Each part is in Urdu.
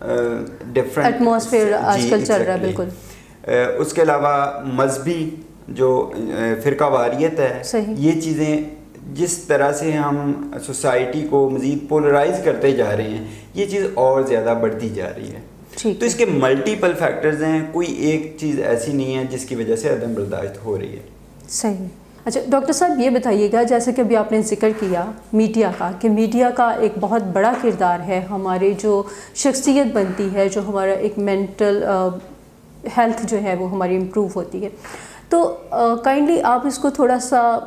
ڈفرینٹ ایٹماسفیئر آج کل چل رہا ہے. بالکل. اس کے علاوہ مذہبی جو فرقہ واریت ہے, یہ چیزیں جس طرح سے ہم سوسائٹی کو مزید پولرائز کرتے جا رہے ہیں, یہ چیز اور زیادہ بڑھتی جا رہی ہے. تو اس کے ملٹیپل فیکٹرز ہیں, کوئی ایک چیز ایسی نہیں ہے جس کی وجہ سے عدم برداشت ہو رہی ہے. صحیح. اچھا ڈاکٹر صاحب یہ بتائیے گا, جیسے کہ ابھی آپ نے ذکر کیا میڈیا کا, کہ میڈیا کا ایک بہت بڑا کردار ہے ہمارے جو شخصیت بنتی ہے, جو ہمارا ایک مینٹل ہیلتھ جو ہے وہ ہماری امپروو ہوتی ہے. تو کائنڈلی آپ اس کو تھوڑا سا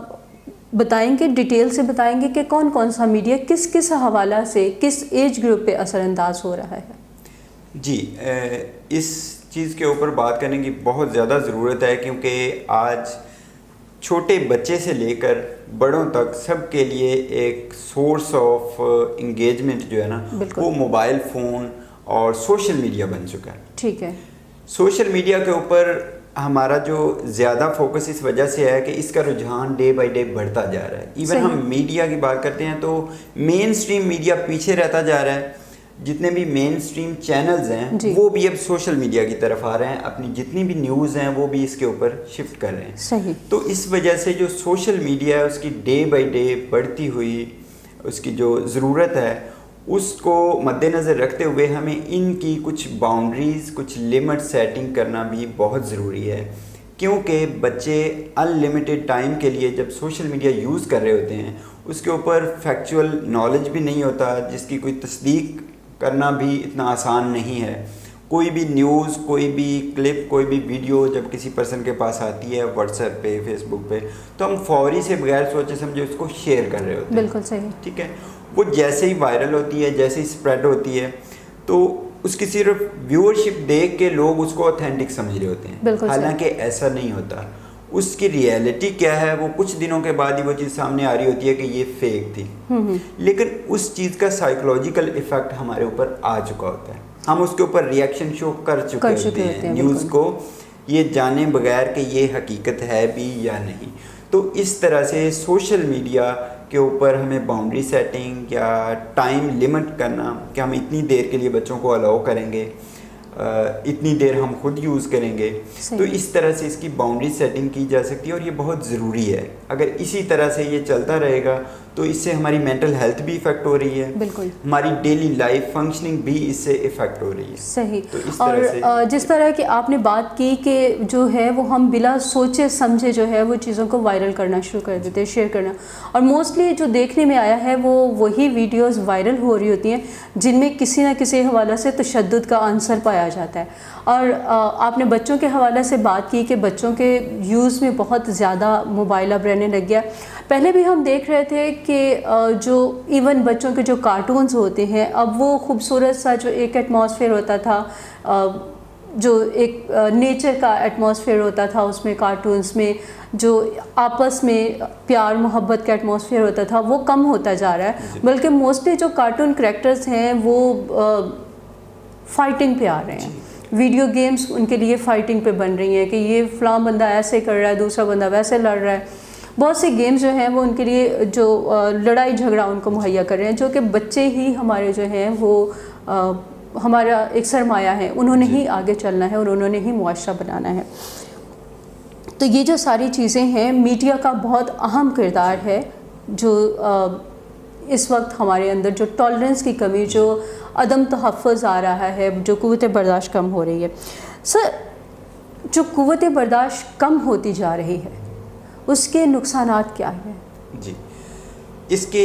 بتائیں گے, ڈیٹیل سے بتائیں گے کہ کون کون سا میڈیا کس کس حوالہ سے کس ایج گروپ پہ اثر انداز ہو رہا ہے؟ جی, اس چیز کے اوپر بات کرنے کی بہت زیادہ ضرورت ہے, کیونکہ آج چھوٹے بچے سے لے کر بڑوں تک سب کے لیے ایک سورس آف انگیجمنٹ جو ہے نا, وہ موبائل فون اور سوشل میڈیا بن چکا ہے. ٹھیک ہے. سوشل میڈیا کے اوپر ہمارا جو زیادہ فوکس اس وجہ سے ہے کہ اس کا رجحان ڈے بائی ڈے بڑھتا جا رہا ہے. ایون ہم میڈیا کی بات کرتے ہیں تو مین سٹریم میڈیا پیچھے رہتا جا رہا ہے. جتنے بھی مین سٹریم چینلز ہیں وہ بھی اب سوشل میڈیا کی طرف آ رہے ہیں, اپنی جتنی بھی نیوز ہیں وہ بھی اس کے اوپر شفٹ کر رہے ہیں. صحیح. تو اس وجہ سے جو سوشل میڈیا ہے اس کی ڈے بائی ڈے بڑھتی ہوئی اس کی جو ضرورت ہے, اس کو مد نظر رکھتے ہوئے ہمیں ان کی کچھ باؤنڈریز, کچھ لمٹ سیٹنگ کرنا بھی بہت ضروری ہے. کیونکہ بچے ان لمیٹڈ ٹائم کے لیے جب سوشل میڈیا یوز کر رہے ہوتے ہیں, اس کے اوپر فیکچول نالج بھی نہیں ہوتا, جس کی کوئی تصدیق کرنا بھی اتنا آسان نہیں ہے. کوئی بھی نیوز, کوئی بھی کلپ, کوئی بھی ویڈیو جب کسی پرسن کے پاس آتی ہے واٹس ایپ پہ, فیس بک پہ, تو ہم فوری سے بغیر سوچے سمجھے اس کو شیئر کر رہے ہوتے ہیں. بالکل صحیح. ٹھیک ہے. وہ جیسے ہی وائرل ہوتی ہے, جیسے ہی اسپریڈ ہوتی ہے, تو اس کی صرف ویورشپ دیکھ کے لوگ اس کو اوتھینٹک سمجھ رہے ہوتے ہیں, حالانکہ ایسا نہیں ہوتا. اس کی ریئلٹی کیا ہے وہ کچھ دنوں کے بعد ہی وہ چیز سامنے آ رہی ہوتی ہے کہ یہ فیک تھی. لیکن اس چیز کا سائیکولوجیکل ایفیکٹ ہمارے اوپر آ چکا ہوتا ہے, ہم اس کے اوپر ریئیکشن شو کر چکے ہوتے ہیں نیوز کو, یہ جانے بغیر کہ یہ حقیقت ہے بھی یا نہیں. تو اس طرح سے سوشل میڈیا کے اوپر ہمیں باؤنڈری سیٹنگ یا ٹائم لمٹ کرنا کہ ہم اتنی دیر کے لیے بچوں کو الاؤ کریں گے, اتنی دیر ہم خود یوز کریں گے, تو اس طرح سے اس کی باؤنڈری سیٹنگ کی جا سکتی ہے, اور یہ بہت ضروری ہے. اگر اسی طرح سے یہ چلتا رہے گا تو اس سے ہماری مینٹل ہیلتھ بھی افیکٹ ہو رہی ہے, بالکل ہماری ڈیلی لائف فنکشننگ بھی اس سے افیکٹ ہو رہی ہے. صحیح. تو اس طرح سے اور جس طرح کہ آپ نے بات کی کہ جو ہے وہ ہم بلا سوچے سمجھے جو ہے وہ چیزوں کو وائرل کرنا شروع کر دیتے ہیں, شیئر کرنا, اور موسٹلی جو دیکھنے میں آیا ہے وہ وہی ویڈیوز وائرل ہو رہی ہوتی ہیں جن میں کسی نہ کسی حوالے سے تشدد کا عنصر پایا جاتا ہے. اور آپ نے بچوں کے حوالے سے بات کی کہ بچوں کے یوز میں بہت زیادہ موبائل اب رہنے لگ گیا. پہلے بھی ہم دیکھ رہے تھے کہ جو ایون بچوں کے جو کارٹونز ہوتے ہیں, اب وہ خوبصورت سا جو ایک ایٹماسفیئر ہوتا تھا, جو ایک نیچر کا ایٹماسفیئر ہوتا تھا, اس میں کارٹونز میں جو آپس میں پیار محبت کا ایٹماسفیئر ہوتا تھا وہ کم ہوتا جا رہا ہے. بلکہ موسٹلی جو کارٹون کریکٹرز ہیں وہ فائٹنگ پہ آ رہے ہیں. ویڈیو گیمز ان کے لیے فائٹنگ پہ بن رہی ہیں کہ یہ فلاں بندہ ایسے کر رہا ہے, دوسرا بندہ ویسے لڑ رہا ہے. بہت سے گیمز جو ہیں وہ ان کے لیے جو لڑائی جھگڑا ان کو مہیا کر رہے ہیں, جو کہ بچے ہی ہمارے جو ہیں وہ ہمارا ایک سرمایہ ہے, انہوں نے ہی آگے چلنا ہے اور انہوں نے ہی معاشرہ بنانا ہے. تو یہ جو ساری چیزیں ہیں, میڈیا کا بہت اہم کردار ہے جو اس وقت ہمارے اندر جو ٹالرنس کی کمی, جو عدم تحفظ آ رہا ہے, جو قوت برداشت کم ہو رہی ہے. سر, جو قوت برداشت کم ہوتی جا رہی ہے اس کے نقصانات کیا ہیں؟ جی, اس کے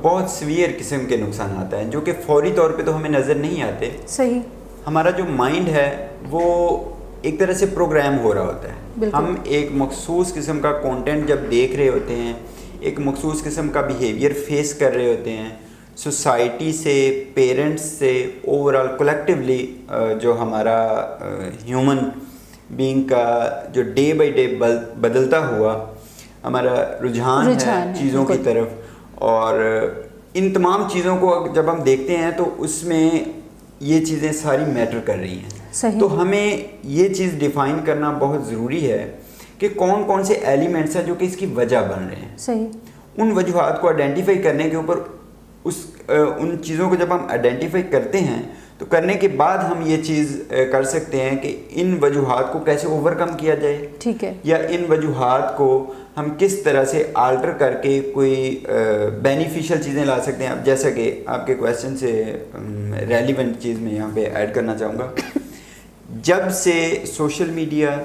بہت سویئر قسم کے نقصانات ہیں جو کہ فوری طور پہ تو ہمیں نظر نہیں آتے. صحیح. ہمارا جو مائنڈ ہے وہ ایک طرح سے پروگرام ہو رہا ہوتا ہے. ہم ایک مخصوص قسم کا کانٹینٹ جب دیکھ رہے ہوتے ہیں, ایک مخصوص قسم کا بیہیویئر فیس کر رہے ہوتے ہیں, سوسائٹی سے, پیرنٹس سے, اوور آل کولیکٹیولی جو ہمارا ہیومن بینگ کا جو ڈے بائی ڈے بدلتا ہوا ہمارا رجحان ہے چیزوں کی طرف, اور ان تمام چیزوں کو جب ہم دیکھتے ہیں تو اس میں یہ چیزیں ساری میٹر کر رہی ہیں. تو ہمیں یہ چیز ڈیفائن کرنا بہت ضروری ہے کہ کون کون سے ایلیمنٹس ہیں جو کہ اس کی وجہ بن رہے ہیں. صحیح. ان وجوہات کو آئیڈینٹیفائی کرنے کے اوپر ان چیزوں کو جب ہم آئیڈینٹیفائی کرتے ہیں تو کرنے کے بعد ہم یہ چیز کر سکتے ہیں کہ ان وجوہات کو کیسے اوور کم کیا جائے، ٹھیک ہے، یا ان وجوہات کو ہم کس طرح سے آلٹر کر کے کوئی بینیفیشل چیزیں لا سکتے ہیں. اب جیسا کہ آپ کے کویسچن سے ریلیونٹ چیز میں یہاں پہ ایڈ کرنا چاہوں گا، جب سے سوشل میڈیا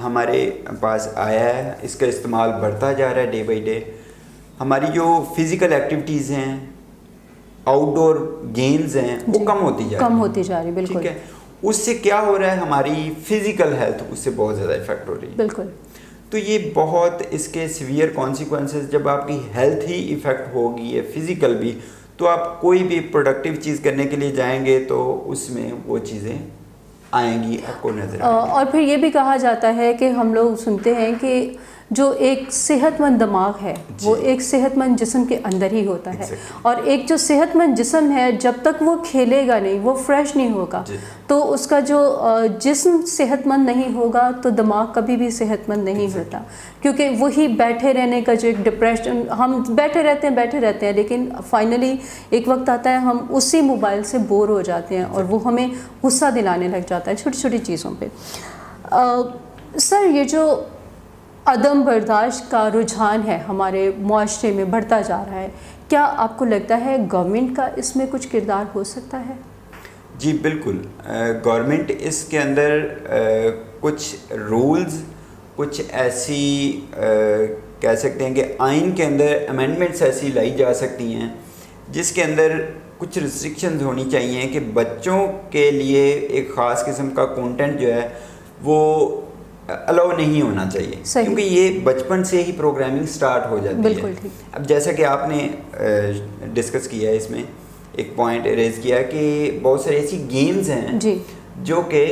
ہمارے پاس آیا ہے، اس کا استعمال بڑھتا جا رہا ہے ڈے بائی ڈے. ہماری جو فزیکل ایکٹیویٹیز ہیں، آؤٹ ڈور گیمز ہیں، وہ کم ہوتی جا رہی، بالکل. ٹھیک ہے. اس سے کیا ہو رہا ہے، ہماری فزیکل ہیلتھ اس سے بہت زیادہ افیکٹ ہو رہی ہے. بالکل. تو یہ بہت اس کے سیویئر کانسیکوینسز، جب آپ کی ہیلتھ ہی افیکٹ ہوگی ہے فزیکل بھی، تو آپ کوئی بھی پروڈکٹیو چیز کرنے کے لیے جائیں گے تو اس میں وہ چیزیں آئیں گی، آپ کو نظر آئیں گی. اور پھر یہ بھی کہا جاتا ہے کہ ہم لوگ سنتے ہیں کہ جو ایک صحت مند دماغ ہے وہ ایک صحت مند جسم کے اندر ہی ہوتا ہے، اور ایک جو صحت مند جسم ہے جب تک وہ کھیلے گا نہیں، وہ فریش نہیں ہوگا، تو اس کا جو جسم صحت مند نہیں ہوگا تو دماغ کبھی بھی صحت مند نہیں ہوتا. کیونکہ وہی بیٹھے رہنے کا جو ایک ڈپریشن، ہم بیٹھے رہتے ہیں لیکن فائنلی ایک وقت آتا ہے ہم اسی موبائل سے بور ہو جاتے ہیں اور وہ ہمیں غصہ دلانے لگ جاتا ہے چھوٹی چھوٹی چیزوں پہ. سر، یہ جو عدم برداشت کا رجحان ہے ہمارے معاشرے میں بڑھتا جا رہا ہے، کیا آپ کو لگتا ہے گورنمنٹ کا اس میں کچھ کردار ہو سکتا ہے؟ جی بالکل. گورنمنٹ اس کے اندر کچھ رولز، کچھ ایسی کہہ سکتے ہیں کہ آئین کے اندر امینڈمنٹس ایسی لائی جا سکتی ہیں جس کے اندر کچھ ریسٹرکشنز ہونی چاہیے کہ بچوں کے لیے ایک خاص قسم کا کانٹینٹ جو ہے وہ الاؤ نہیں ہونا چاہیے. کیونکہ یہ بچپن سے ہی پروگرامنگ سٹارٹ ہو جاتی ہے. اب جیسا کہ آپ نے ڈسکس کیا ہے، اس میں ایک پوائنٹ ریز کیا کہ بہت ساری ایسی گیمز ہیں جو کہ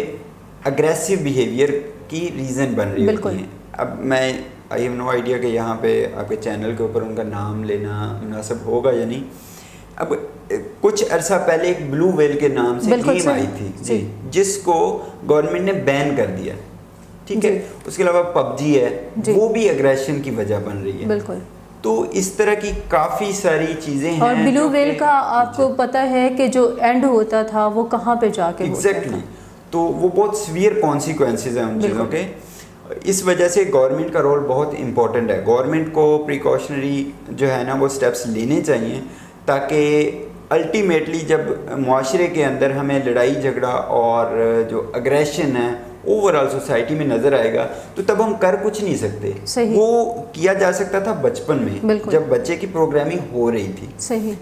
اگریسو بیہیویئر کی ریزن بن رہی ہوتی ہیں. اب میں آئی ہیو نو آئیڈیا کہ یہاں پہ آپ کے چینل کے اوپر ان کا نام لینا مناسب ہوگا یا نہیں. اب کچھ عرصہ پہلے ایک بلو ویل کے نام سے گیم آئی تھی جس کو گورنمنٹ نے بین کر دیا، ٹھیک ہے. اس کے علاوہ پب جی ہے، وہ بھی اگریشن کی وجہ بن رہی ہے. بالکل. تو اس طرح کی کافی ساری چیزیں ہیں. اور بلو ویل کا آپ کو پتہ ہے کہ جو اینڈ ہوتا تھا وہ کہاں پہ جا کے ہوتا تھا. تو وہ بہت سیویئر کانسیکوینسز ہیں ان چیزوں کے. اس وجہ سے گورنمنٹ کا رول بہت امپورٹنٹ ہے. گورنمنٹ کو پریکاشنری جو ہے نا وہ سٹیپس لینے چاہیے تاکہ الٹیمیٹلی جب معاشرے کے اندر ہمیں لڑائی جھگڑا اور جو اگریشن ہے اوور آل سوسائٹی میں نظر آئے گا تو تب ہم کر کچھ نہیں سکتے. وہ کیا جا سکتا تھا بچپن میں جب بچے کی پروگرامنگ ہو رہی تھی.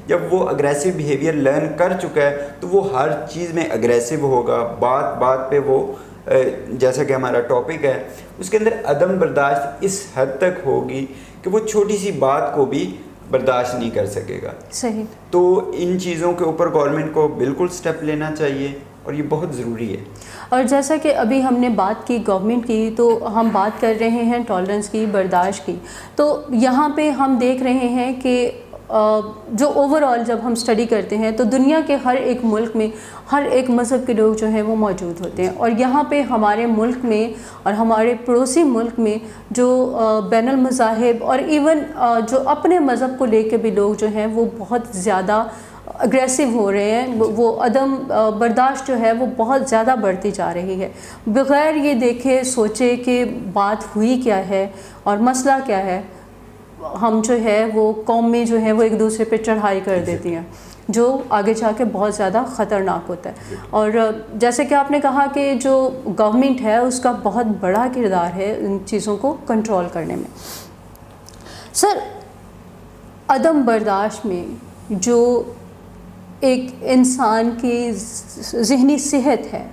جب وہ اگریسو بیہیویئر لرن کر چکا ہے تو وہ ہر چیز میں اگریسو ہوگا. بات بات پہ وہ جیسا کہ ہمارا ٹاپک ہے اس کے اندر عدم برداشت اس حد تک ہوگی کہ وہ چھوٹی سی بات کو بھی برداشت نہیں کر سکے گا. صحیح. تو ان چیزوں کے اوپر گورنمنٹ کو بالکل سٹیپ لینا چاہیے اور یہ بہت ضروری ہے. اور جیسا کہ ابھی ہم نے بات کی گورنمنٹ کی، تو ہم بات کر رہے ہیں ٹالرنس کی، برداشت کی. تو یہاں پہ ہم دیکھ رہے ہیں کہ جو اوور آل جب ہم اسٹڈی کرتے ہیں تو دنیا کے ہر ایک ملک میں ہر ایک مذہب کے لوگ جو ہیں وہ موجود ہوتے ہیں. اور یہاں پہ ہمارے ملک میں اور ہمارے پڑوسی ملک میں جو بین المذاہب اور ایون جو اپنے مذہب کو لے کے بھی لوگ جو ہیں وہ بہت زیادہ اگریسو ہو رہے ہیں. وہ عدم برداشت جو ہے وہ بہت زیادہ بڑھتی جا رہی ہے بغیر یہ دیکھے سوچے کہ بات ہوئی کیا ہے اور مسئلہ کیا ہے. ہم جو ہے وہ قوم میں جو ہے وہ ایک دوسرے پہ چڑھائی کر دیتی ہیں جو آگے جا کے بہت زیادہ خطرناک ہوتا ہے. اور جیسے کہ آپ نے کہا کہ جو گورنمنٹ ہے اس کا بہت بڑا کردار ہے ان چیزوں کو کنٹرول کرنے میں. سر، عدم برداشت میں جو ایک انسان کی ذہنی صحت ہے،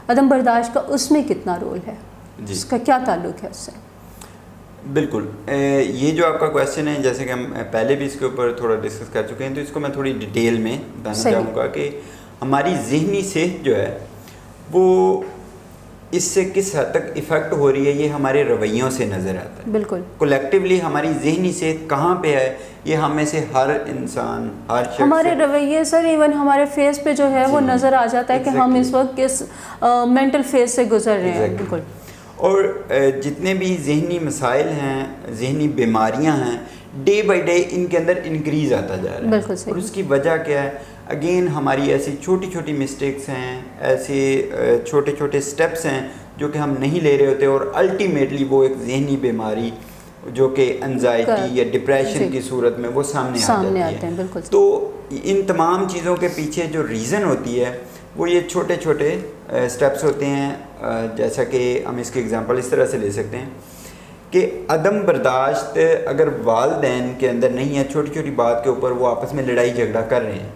عدم برداشت کا اس میں کتنا رول ہے؟ اس کا کیا تعلق ہے اس سے؟ بالکل. یہ جو آپ کا کویسچن ہے جیسے کہ ہم پہلے بھی اس کے اوپر تھوڑا ڈسکس کر چکے ہیں تو اس کو میں تھوڑی ڈیٹیل میں بتانا چاہوں گا کہ ہماری ذہنی صحت جو ہے وہ اس سے کس حد تک ایفیکٹ ہو رہی ہے یہ ہمارے رویوں سے نظر آتا ہے. بالکل. کولیکٹیولی ہماری ذہنی صحت کہاں پہ ہے یہ ہم میں سے ہر انسان، ہر شخص، ہمارے رویے سر ایون ہمارے فیس پہ جو ہے وہ نظر آ جاتا ہے کہ ہم اس وقت کس مینٹل فیز سے گزر رہے ہیں. بالکل. اور جتنے بھی ذہنی مسائل ہیں، ذہنی بیماریاں ہیں، ڈے بائی ڈے ان کے اندر انکریز آتا جا رہا ہے. بالکل صحیح. اور اس کی وجہ کیا ہے؟ اگین ہماری ایسی چھوٹی چھوٹی مسٹیکس ہیں، ایسے چھوٹے چھوٹے سٹیپس ہیں جو کہ ہم نہیں لے رہے ہوتے، اور الٹیمیٹلی وہ ایک ذہنی بیماری جو کہ انزائٹی یا ڈپریشن کی صورت میں وہ سامنے آ جاتی ہے۔ تو ان تمام چیزوں کے پیچھے جو ریزن ہوتی ہے وہ یہ چھوٹے چھوٹے سٹیپس ہوتے ہیں، جیسا کہ ہم اس کی اگزامپل اس طرح سے لے سکتے ہیں کہ عدم برداشت اگر والدین کے اندر نہیں ہے، چھوٹی چھوٹی بات کے اوپر وہ آپس میں لڑائی جھگڑا کر رہے ہیں،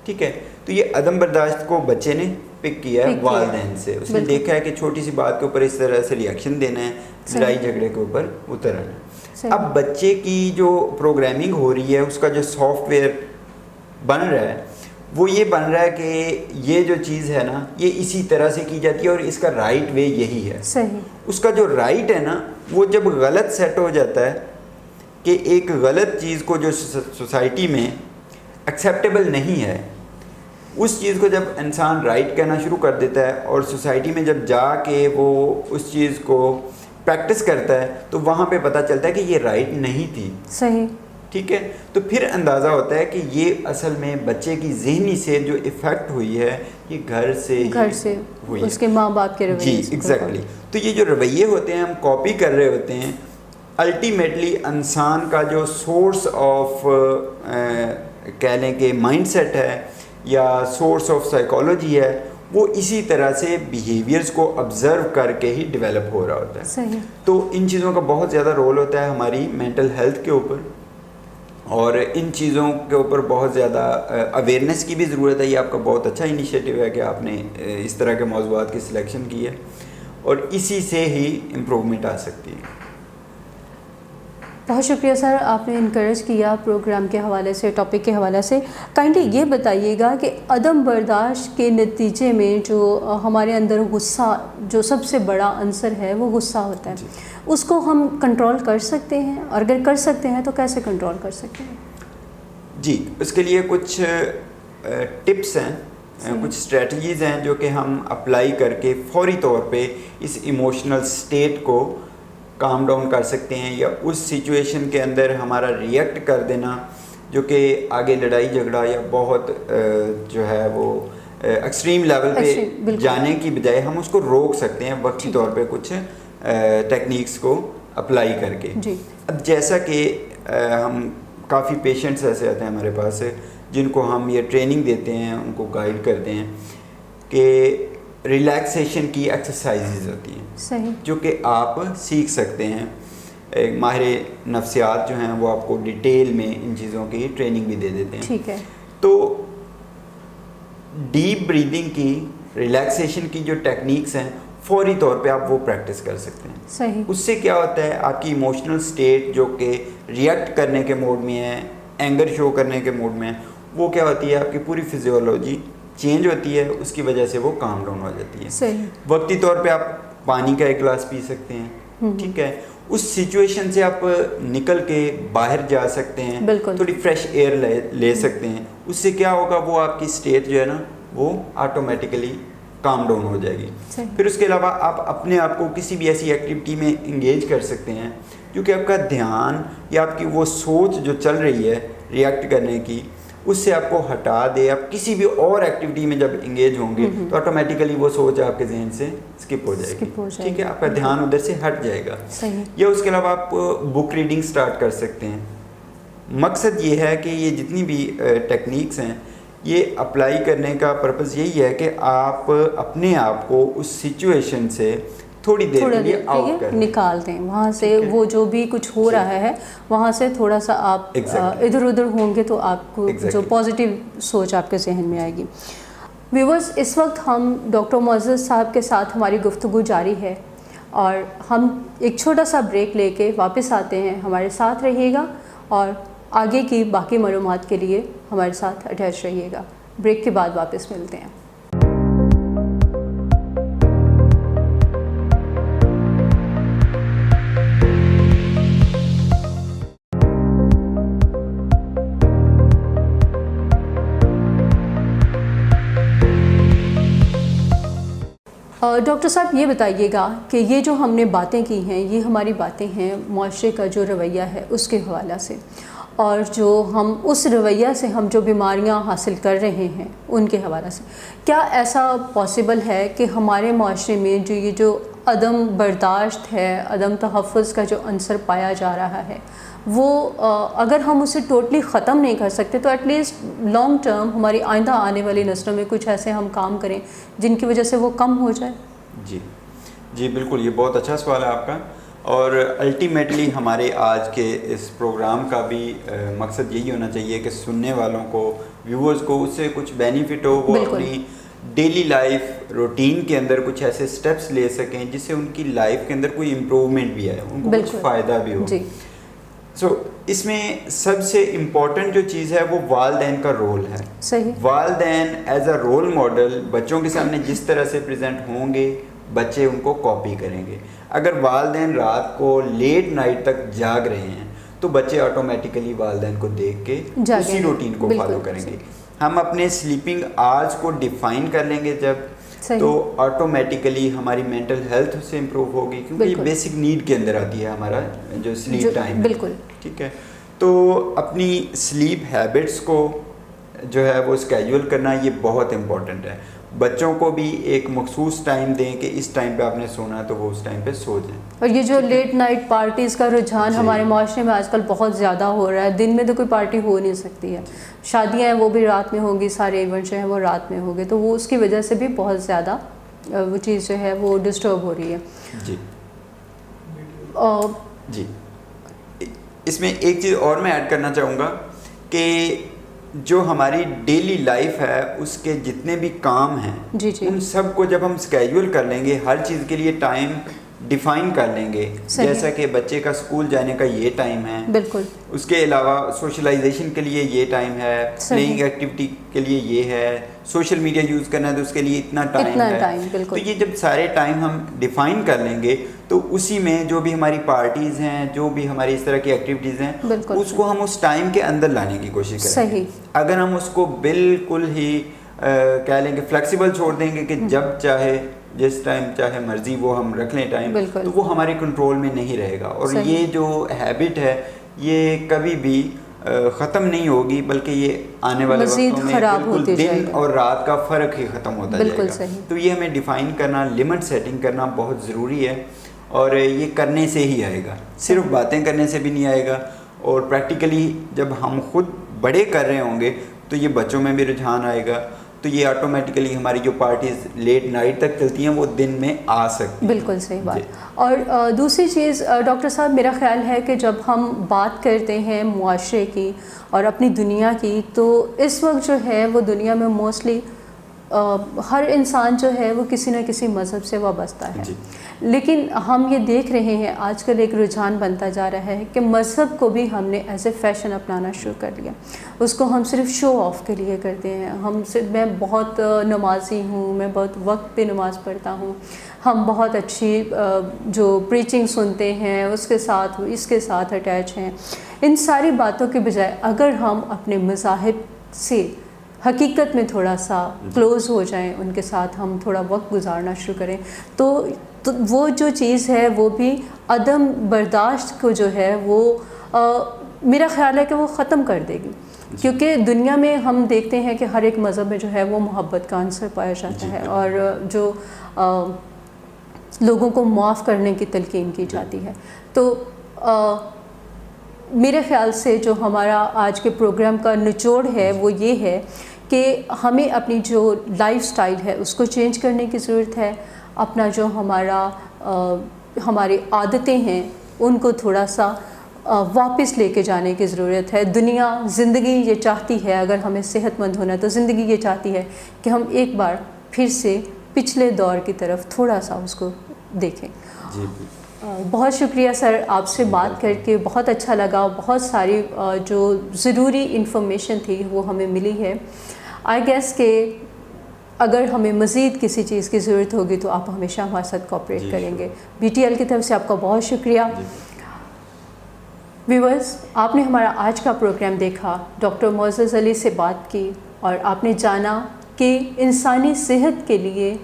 ٹھیک ہے، تو یہ عدم برداشت کو بچے نے پک کیا ہے والدین سے، اس نے دیکھا ہے کہ چھوٹی سی بات کے اوپر اس طرح سے ریئیکشن دینا ہے، لڑائی جھگڑے کے اوپر اتر آنا ہے۔ اب بچے کی جو پروگرامنگ ہو رہی ہے، اس کا جو سافٹ ویئر بن رہا ہے وہ یہ بن رہا ہے کہ یہ جو چیز ہے نا یہ اسی طرح سے کی جاتی ہے اور اس کا رائٹ وے یہی ہے۔ صحیح۔ اس کا جو رائٹ ہے نا وہ جب غلط سیٹ ہو جاتا ہے کہ ایک غلط چیز کو جو سوسائٹی میں ایکسیپٹیبل نہیں ہے، اس چیز کو جب انسان رائٹ کہنا شروع کر دیتا ہے اور سوسائٹی میں جب جا کے وہ اس چیز کو پریکٹس کرتا ہے تو وہاں پہ پتہ چلتا ہے کہ یہ رائٹ نہیں تھی۔ صحیح، ٹھیک ہے، تو پھر اندازہ ہوتا ہے کہ یہ اصل میں بچے کی ذہنی سے جو افیکٹ ہوئی ہے یہ گھر سے ہوئی ہے، اس کے ماں باپ کے رویے۔ جی ایگزیکٹلی۔ تو یہ جو رویے ہوتے ہیں ہم کاپی کر رہے ہوتے ہیں، الٹیمیٹلی انسان کا جو سورس آف کہہ لیں کہ مائنڈ سیٹ ہے یا سورس آف سائیکالوجی ہے، وہ اسی طرح سے بیہیویئرز کو آبزرو کر کے ہی ڈیولپ ہو رہا ہوتا ہے۔ صحیح۔ تو ان چیزوں کا بہت زیادہ رول ہوتا ہے ہماری مینٹل ہیلتھ کے اوپر، اور ان چیزوں کے اوپر بہت زیادہ اویئرنیس کی بھی ضرورت ہے۔ یہ آپ کا بہت اچھا انیشیٹو ہے کہ آپ نے اس طرح کے موضوعات کی سلیکشن کی ہے، اور اسی سے ہی امپروومنٹ آ سکتی ہے۔ بہت شکریہ سر، آپ نے انکریج کیا پروگرام کے حوالے سے، ٹاپک کے حوالے سے۔ کائنڈلی یہ بتائیے گا کہ عدم برداشت کے نتیجے میں جو ہمارے اندر غصہ، جو سب سے بڑا عنصر ہے وہ غصہ ہوتا ہے، اس کو ہم کنٹرول کر سکتے ہیں؟ اور اگر کر سکتے ہیں تو کیسے کنٹرول کر سکتے ہیں؟ جی، اس کے لیے کچھ ٹپس ہیں، کچھ اسٹریٹجیز ہیں جو کہ ہم اپلائی کر کے فوری طور پہ اس ایموشنل سٹیٹ کو کام ڈاؤن کر سکتے ہیں، یا اس سچویشن کے اندر ہمارا ریئیکٹ کر دینا جو کہ آگے لڑائی جھگڑا یا بہت جو ہے وہ ایکسٹریم لیول پہ جانے کی بجائے ہم اس کو روک سکتے ہیں وقتی طور پہ کچھ ٹیکنیکس کو اپلائی کر کے۔ اب جیسا کہ ہم کافی پیشنٹس ایسے آتے ہیں ہمارے پاس جن کو ہم یہ ٹریننگ دیتے ہیں، ان کو گائیڈ کرتے ہیں کہ ریلیکسیشن کی ایکسرسائزز ہوتی ہیں، صحیح، جو کہ آپ سیکھ سکتے ہیں۔ ایک ماہر نفسیات جو ہیں وہ آپ کو ڈیٹیل میں ان چیزوں کی ٹریننگ بھی دے دیتے ہیں، ٹھیک ہے۔ تو ڈیپ بریدنگ کی، ریلیکسیشن کی جو ٹیکنیکس ہیں فوری طور پہ آپ وہ پریکٹس کر سکتے ہیں، صحیح۔ اس سے کیا ہوتا ہے، آپ کی ایموشنل سٹیٹ جو کہ ریئیکٹ کرنے کے موڈ میں ہے، اینگر شو کرنے کے موڈ میں ہے، وہ کیا ہوتی ہے، آپ کی پوری فزیولوجی چینج ہوتی ہے، اس کی وجہ سے وہ کام ڈاؤن ہو جاتی ہے، صحیح۔ وقتی طور پہ آپ پانی کا ایک گلاس پی سکتے ہیں، ٹھیک ہے، اس سچویشن سے آپ نکل کے باہر جا سکتے ہیں، تھوڑی فریش ایئر لے سکتے ہیں، اس سے کیا ہوگا، وہ آپ کی سٹیٹ جو ہے نا وہ آٹومیٹیکلی کام ڈاؤن ہو جائے گی۔ پھر اس کے علاوہ آپ اپنے آپ کو کسی بھی ایسی ایکٹیویٹی میں انگیج کر سکتے ہیں جو کہ آپ کا دھیان یا آپ کی وہ سوچ جو چل رہی ہے ریئیکٹ کرنے کی، اس سے آپ کو ہٹا دے۔ آپ کسی بھی اور ایکٹیویٹی میں جب انگیج ہوں گے تو آٹومیٹیکلی وہ سوچ آپ کے ذہن سے اسکپ ہو جائے گی، ٹھیک ہے، آپ کا دھیان ادھر سے ہٹ جائے گا۔ یا اس کے علاوہ آپ بک ریڈنگ سٹارٹ کر سکتے ہیں۔ مقصد یہ ہے کہ یہ جتنی بھی ٹیکنیکس ہیں یہ اپلائی کرنے کا پرپز یہی ہے کہ آپ اپنے آپ کو اس سچویشن سے تھوڑی دیر کے لیے آؤٹ کر نکال دیں، وہاں سے وہ جو بھی کچھ ہو رہا ہے وہاں سے تھوڑا سا آپ ادھر ادھر ہوں گے تو آپ کو جو پازیٹیو سوچ آپ کے ذہن میں آئے گی۔ ویورز، اس وقت ہم ڈاکٹر معزز صاحب کے ساتھ ہماری گفتگو جاری ہے اور ہم ایک چھوٹا سا بریک لے کے واپس آتے ہیں، ہمارے ساتھ رہیے گا اور آگے کی باقی معلومات کے لیے ہمارے ساتھ اٹیچ رہیے گا۔ بریک کے بعد واپس ملتے ہیں۔ ڈاکٹر صاحب یہ بتائیے گا کہ یہ جو ہم نے باتیں کی ہیں یہ ہماری باتیں ہیں معاشرے کا جو رویہ ہے اس کے حوالہ سے، اور جو ہم اس رویہ سے ہم جو بیماریاں حاصل کر رہے ہیں ان کے حوالہ سے، کیا ایسا پاسبل ہے کہ ہمارے معاشرے میں جو عدم برداشت ہے، عدم تحفظ کا جو عنصر پایا جا رہا ہے، وہ اگر ہم اسے ٹوٹلی ختم نہیں کر سکتے تو ایٹ لیسٹ لانگ ٹرم ہماری آئندہ آنے والی نسلوں میں کچھ ایسے ہم کام کریں جن کی وجہ سے وہ کم ہو جائے؟ جی بالکل، یہ بہت اچھا سوال ہے آپ کا، اور الٹیمیٹلی ہمارے آج کے اس پروگرام کا بھی مقصد یہی ہونا چاہیے کہ سننے والوں کو، ویورز کو اس سے کچھ بینیفٹ ہو، وہ اپنی ڈیلی لائف روٹین کے اندر کچھ ایسے سٹیپس لے سکیں جس سے ان کی لائف کے اندر کوئی امپروومنٹ بھی آئے، ان کو کچھ فائدہ بھی ہو۔ اس میں سب سے امپورٹنٹ جو چیز ہے وہ والدین کا رول ہے۔ صحیح، والدین ایز اے رول ماڈل بچوں کے سامنے جس طرح سے پریزنٹ ہوں گے بچے ان کو کاپی کریں گے۔ اگر والدین رات کو لیٹ نائٹ تک جاگ رہے ہیں تو بچے آٹومیٹیکلی والدین کو دیکھ کے اسی روٹین کو فالو کریں گے۔ ہم اپنے سلیپنگ آورز کو ڈیفائن کر لیں گے جب، تو آٹومیٹیکلی ہماری مینٹل ہیلتھ سے امپروو ہوگی، کیونکہ یہ بیسک نیڈ کے اندر آتی ہے ہمارا جو سلیپ ٹائم۔ بالکل ٹھیک ہے، تو اپنی سلیپ ہیبٹس کو جو ہے وہ اسکیجول کرنا یہ بہت امپورٹنٹ ہے۔ بچوں کو بھی ایک مخصوص ٹائم دیں کہ اس ٹائم پہ آپ نے سونا ہے تو وہ اس ٹائم پہ سو جائیں۔ اور یہ جو لیٹ نائٹ پارٹیز کا رجحان ہمارے معاشرے میں آج کل بہت زیادہ ہو رہا ہے، دن میں تو کوئی پارٹی ہو نہیں سکتی ہے، شادیاں ہیں وہ بھی رات میں ہوگی، سارے ایونٹ جو ہیں وہ رات میں ہوں گے، تو وہ اس کی وجہ سے بھی بہت زیادہ وہ چیز جو ہے وہ ڈسٹرب ہو رہی ہے۔ جی اس میں ایک چیز اور میں ایڈ کرنا چاہوں گا کہ جو ہماری ڈیلی لائف ہے اس کے جتنے بھی کام ہیں ان سب کو جب ہم اسکیجول کر لیں گے، ہر چیز کے لیے ٹائم ڈیفائن کر لیں گے، جیسا کہ بچے کا اسکول جانے کا یہ ٹائم ہے، بالکل، اس کے علاوہ سوشلائزیشن کے لیے یہ ٹائم ہے، پلینگ ایکٹیویٹی کے لیے یہ ہے، سوشل میڈیا یوز کرنا ہے تو اس کے لیے اتنا ٹائم ہے۔ تو یہ جب سارے ٹائم ہم ڈیفائن کر لیں گے تو اسی میں جو بھی ہماری پارٹیز ہیں، جو بھی ہماری اس طرح کی ایکٹیویٹیز ہیں، اس کو ہم اس ٹائم کے اندر لانے کی کوشش کریں گے۔ اگر ہم اس کو بالکل ہی کہہ لیں گے فلیکسیبل چھوڑ دیں گے کہ جب چاہے جس ٹائم چاہے مرضی وہ ہم رکھ لیں ٹائم، تو وہ ہمارے کنٹرول میں نہیں رہے گا، اور یہ جو ہیبٹ ہے یہ کبھی بھی ختم نہیں ہوگی، بلکہ یہ آنے والے وقتوں میں بالکل دن اور رات کا فرق ہی ختم ہوتا جائے گا۔ تو یہ ہمیں ڈیفائن کرنا، لمٹ سیٹنگ کرنا بہت ضروری ہے، اور یہ کرنے سے ہی آئے گا، صرف باتیں کرنے سے بھی نہیں آئے گا، اور پریکٹیکلی جب ہم خود بڑے کر رہے ہوں گے تو یہ بچوں میں بھی رجحان آئے گا، تو یہ آٹومیٹیکلی ہماری جو پارٹیز لیٹ نائٹ تک چلتی ہیں وہ دن میں آ سکتی ہیں۔ بالکل صحیح بات۔ اور دوسری چیز ڈاکٹر صاحب، میرا خیال ہے کہ جب ہم بات کرتے ہیں معاشرے کی اور اپنی دنیا کی، تو اس وقت جو ہے وہ دنیا میں موسٹلی ہر انسان جو ہے وہ کسی نہ کسی مذہب سے وابستہ ہے، لیکن ہم یہ دیکھ رہے ہیں آج کل ایک رجحان بنتا جا رہا ہے کہ مذہب کو بھی ہم نے ایز اے فیشن اپنانا شروع کر لیا، اس کو ہم صرف شو آف کے لیے کرتے ہیں۔ میں بہت نمازی ہوں، میں بہت وقت پہ نماز پڑھتا ہوں، ہم بہت اچھی جو پریچنگ سنتے ہیں اس کے ساتھ اٹیچ ہیں۔ ان ساری باتوں کے بجائے اگر ہم اپنے مذاہب سے حقیقت میں تھوڑا سا کلوز ہو جائیں، ان کے ساتھ ہم تھوڑا وقت گزارنا شروع کریں، تو وہ جو چیز ہے وہ بھی عدم برداشت کو جو ہے وہ میرا خیال ہے کہ وہ ختم کر دے گی، کیونکہ دنیا میں ہم دیکھتے ہیں کہ ہر ایک مذہب میں جو ہے وہ محبت کا عنصر پایا جاتا ہے، اور جو لوگوں کو معاف کرنے کی تلقین کی جاتی ہے۔ تو میرے خیال سے جو ہمارا آج کے پروگرام کا نچوڑ ہے وہ یہ ہے کہ ہمیں اپنی جو لائف سٹائل ہے اس کو چینج کرنے کی ضرورت ہے، اپنا جو ہماری عادتیں ہیں ان کو تھوڑا سا واپس لے کے جانے کی ضرورت ہے۔ زندگی یہ چاہتی ہے، اگر ہمیں صحت مند ہونا ہے تو زندگی یہ چاہتی ہے کہ ہم ایک بار پھر سے پچھلے دور کی طرف تھوڑا سا اس کو دیکھیں۔ بہت شکریہ سر، آپ سے بات کر کے بہت اچھا لگا، بہت ساری جو ضروری انفارمیشن تھی وہ ہمیں ملی ہے۔ آئی گیس کہ اگر ہمیں مزید کسی چیز کی ضرورت ہوگی تو آپ ہمیشہ ہمارے ساتھ کوآپریٹ کریں گے۔ BTL کی طرف سے آپ کا بہت شکریہ۔ ویورز، آپ نے ہمارا آج کا پروگرام دیکھا، ڈاکٹر معزز علی سے بات کی، اور آپ نے جانا کہ انسانی صحت کے لیے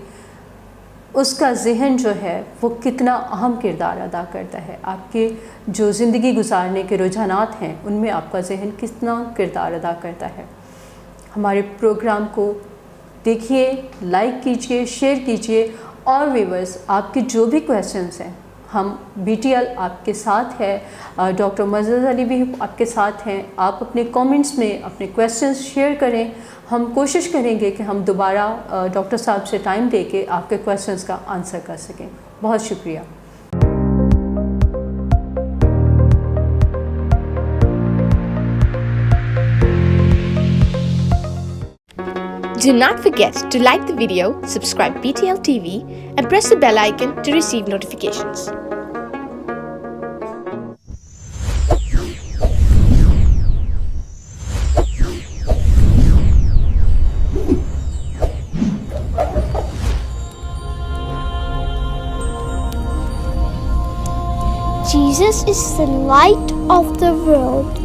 اس کا ذہن جو ہے وہ کتنا اہم کردار ادا کرتا ہے، آپ کے جو زندگی گزارنے کے رجحانات ہیں ان میں آپ کا ذہن کتنا کردار ادا کرتا ہے۔ ہمارے پروگرام کو دیکھیے، لائک کیجئے، شیئر کیجئے، اور ویورز آپ کے جو بھی کویسچنز ہیں، ہم BTL آپ کے ساتھ ہے، ڈاکٹر معزز علی بھی آپ کے ساتھ ہیں۔ آپ اپنے کومنٹس میں اپنے کویسچنز شیئر کریں، ہم کوشش کریں گے کہ ہم دوبارہ ڈاکٹر صاحب سے ٹائم دے کے آپ کے کویسچنز کا آنسر کر سکیں۔ بہت شکریہ۔ Do not forget to like the video, subscribe BTL TV, and press the bell icon to receive notifications. Jesus is the light of the world.